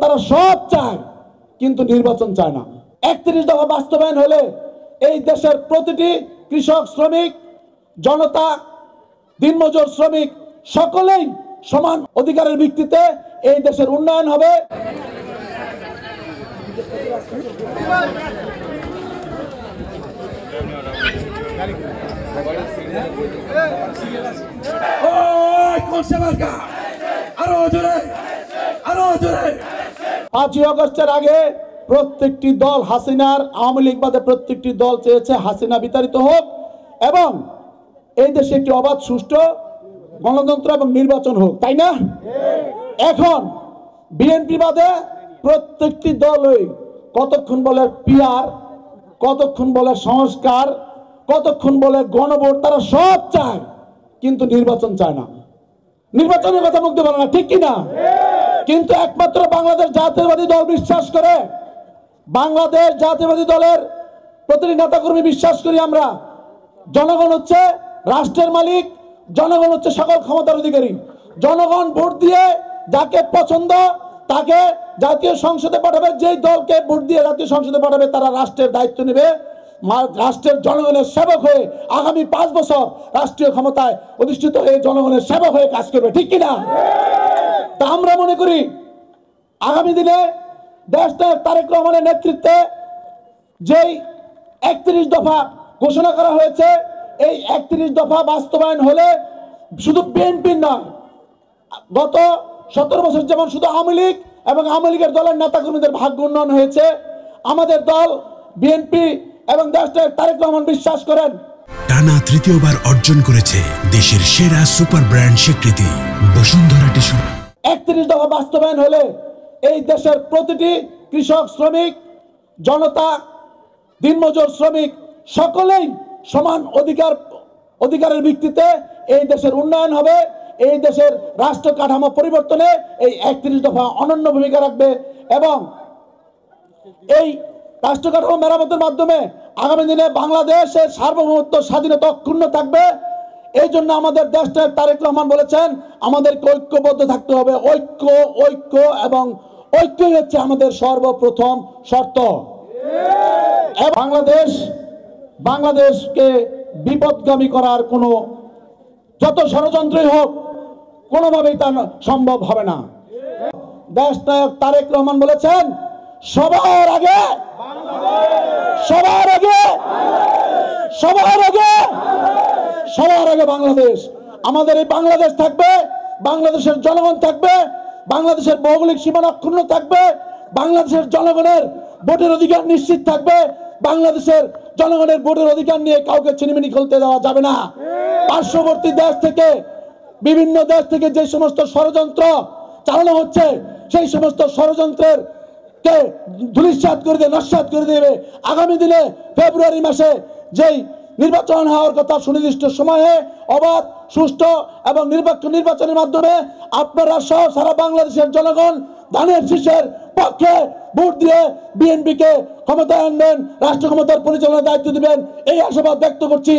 তারা সব চায় কিন্তু নির্বাচন চায় না। 31 দফা বাস্তবায়ন হলে এই দেশের প্রতিটি কৃষক, শ্রমিক, জনতা, দিনমজুর, শ্রমিক সকলেই সমান অধিকারের ভিত্তিতে এই দেশের উন্নয়ন হবে। পাঁচই আগস্টের আগে প্রত্যেকটি দল হাসিনার, আওয়ামী লীগ বাদে প্রত্যেকটি দল চেয়েছে হাসিনা বিতাড়িত হোক এবং এই দেশে একটি অবাধ, সুষ্ঠু গণতন্ত্র এবং নির্বাচন হোক, তাই না? এখন বিএনপি বাদে প্রত্যেকটি দলই কতক্ষণ বলে পিআর, কতক্ষণ বলে সংস্কার, কতক্ষণ বলে গণভোট, তারা সব চায় কিন্তু নির্বাচন চায় না। নির্বাচনের কথা মুক্তি বলে না, ঠিক কিনা? কিন্তু একমাত্র বাংলাদেশ জাতীয়তাবাদী দল বিশ্বাস করে, বাংলাদেশ জাতীয়তাবাদী দলের প্রতিটি নেতাকর্মী বিশ্বাস করি আমরা, জনগণ হচ্ছে রাষ্ট্রের মালিক, জনগণ হচ্ছে সকল ক্ষমতার অধিকারী। জনগণ ভোট দিয়ে যাকে পছন্দ তাকে জাতীয় সংসদে পাঠাবে, যেই দলকে ভোট দিয়ে জাতীয় সংসদে পাঠাবে তারা রাষ্ট্রের দায়িত্ব নেবে, রাষ্ট্রের জনগণের সেবক হয়ে আগামী 5 বছর রাষ্ট্রীয় ক্ষমতায় অধিষ্ঠিত হয়ে জনগণের সেবক হয়ে কাজ করবে, ঠিক কিনা? তা আমরা মনে করি আগামী দিনে দেশটার তারেক রহমানের নেতৃত্বে যেই 31 দফা ঘোষণা করা হয়েছে, এই 31 দফা বাস্তবায়ন হলে শুধু বিএনপির নয়, গত 17 বছর যেমন শুধু আওয়ামী লীগ এবং আওয়ামী লীগের দলের নেতাকর্মীদের ভাগ্য উন্নয়ন হয়েছে, আমাদের দল বিএনপি এবং দেশটার তারেক রহমান বিশ্বাস করেন টানা তৃতীয়বার অর্জন করেছে দেশের সেরা সুপার ব্র্যান্ড স্বীকৃতি বসুন্ধরা টিস্যু। 31 দফা বাস্তবায়ন হলে এই দেশের প্রতিটি কৃষক, শ্রমিক, জনতা, দিনমজুর, শ্রমিক সকলেই সমান অধিকারের ভিত্তিতে এই দেশের উন্নয়ন হবে। এই দেশের রাষ্ট্র কাঠামো পরিবর্তনে এই 31 দফা অনন্য ভূমিকা রাখবে এবং এই রাষ্ট্র কাঠামো মেরামতের মাধ্যমে আগামী দিনে বাংলাদেশের সার্বভৌমত্ব, স্বাধীনতা অক্ষুণ্ণ থাকবে। এই জন্য আমাদের দেশটা তারেক রহমান বলেছেন আমাদেরকে ঐক্যবদ্ধ থাকতে হবে। ঐক্য ঐক্য এবং ঐক্যই হচ্ছে আমাদের সর্বপ্রথম শর্ত। বাংলাদেশকে বিপদগামী করার কোনো যত ষড়যন্ত্রই হোক কোনোভাবেই তা সম্ভব হবে না। দেশ নায়ক তারেক রহমান বলেছেন সবার আগে, সবার আগে, সবার আগে, সবার আগে বাংলাদেশ। আমাদের এই বাংলাদেশ থাকবে, বাংলাদেশের জনগণ থাকবে, বাংলাদেশের ভৌগোলিক সীমানা অক্ষুণ্ণ থাকবে, বাংলাদেশের জনগণের ভোটের অধিকার নিশ্চিত থাকবে, বাংলাদেশের জনগণের ভোটের অধিকার নিয়ে কাউকে ছিনিমিনি খেলতে দেওয়া যাবে না। পার্শ্ববর্তী দেশ থেকে, বিভিন্ন দেশ থেকে যে সমস্ত ষড়যন্ত্র চালানো হচ্ছে সেই সমস্ত ষড়যন্ত্রের কে ধূলিসাৎ করে দিয়ে নস্যাৎ করে দেবে। আগামী দিনে ফেব্রুয়ারি মাসে যেই নির্বাচন হওয়ার কথা সুনির্দিষ্ট সময়ে অবাধ, সুষ্ঠু এবং নিরপেক্ষ নির্বাচনের মাধ্যমে আপনারা সহ সারা বাংলাদেশের জনগণ ধানের শীষের পক্ষে ভোট দিয়ে বিএনপিকে ক্ষমতায় আনবেন, রাষ্ট্র ক্ষমতার পরিচালনার দায়িত্ব দিবেন, এই আশাবাদ ব্যক্ত করছি।